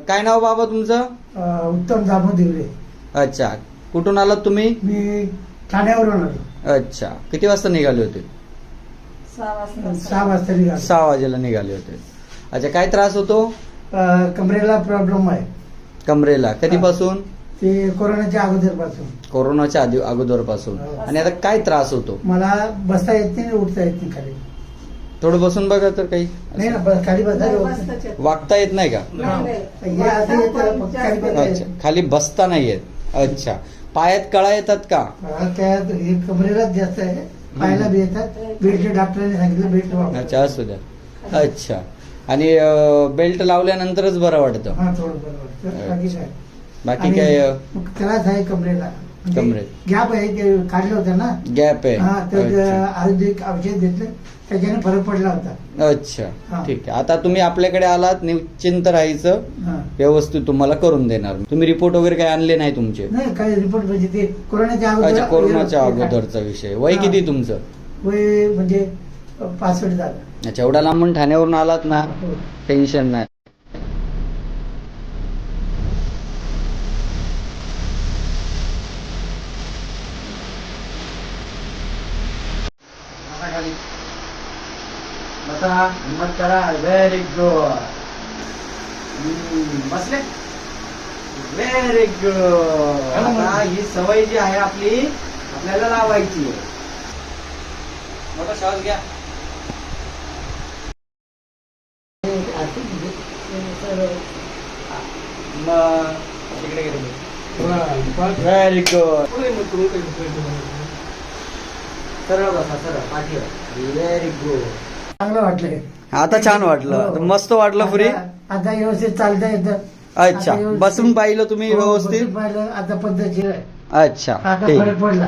काय नाव बाबा तुमचं? उत्तम दामोदर दिवरे. अच्छा, कुठून आलात तुम्ही? मी ठाण्यावरून आलो. अच्छा, किती वाजता निघाले होते? 6 वाजता निघालो. 6 वाजेला निघाले होते. अच्छा, काय त्रास होतो? कमरेला प्रॉब्लेम आहे. कमरेला कधीपासून? ते कोरोनाच्या अगोदरपासून. कोरोनाच्या अगोदरपासून. आणि आता काय त्रास होतो? मला बसता येत नाही, उठता येत नाही खाली. थोडं बसून बघा तर काही. नाही ना, खाली बसता वागता येत नाही का? अच्छा, खाली बसता नाही येत. अच्छा, पायात कळा येतात का? त्यात हे कमरेलाच जास्त आहे, पायाला बी येतात. बेल्ट डॉक्टरांनी सांगितलं बेल्ट वापर. अच्छा, असू द्या. अच्छा, आणि बेल्ट लावल्यानंतरच बरं वाटतं? हा, थोडं बरं वाटतं. बाकी काय बाकी काय? त्रास आहे कमरेला. कमरेत गॅप आहे, ते काढलं होतं ना. गॅप आहे. हा, तर अच्छा. आयुर्वेदिक औषध घेतलं, त्याच्याने फरक पडला होता. अच्छा, हा. ठीक आहे. आता तुम्ही आपल्याकडे आलात, निश्चिंत राहायचं, हा. व्यवस्थित तुम्हाला करून देणार. तुम्ही रिपोर्ट वगैरे काही आणले नाही तुमचे? नाही, काही रिपोर्ट म्हणजे ते कोरोनाच्या अच्छा, अगोदर. कोरोनाच्या अगोदरचा विषय. वय हा. किती तुमचं? वय म्हणजे 65 झालं. अच्छा, एवढ्या लांबून ठाण्यावरून आलात ना, हो. टेन्शन नाही. बसा, हिम्मत करा. Very good. बसले. Very good. आता ही सवय जी आहे आपली, आपल्याला लावायची आहे. मोठा श्वास घ्या. तिकडे गेले. Very good. सरळ बसा, सरळ पाठीवर. Very good. चांगलं वाटलंय. आता छान वाटलं. हो. मस्त वाटलं फ्री. आता व्यवस्थित चालता येतं. अच्छा, आता व्यवस्थित- बसून पाहिलं तुम्ही हो, व्यवस्थित? बसून पाहिलं, आता पद्धतशीर आहे. अच्छा, आता ठीक. फरक पडला.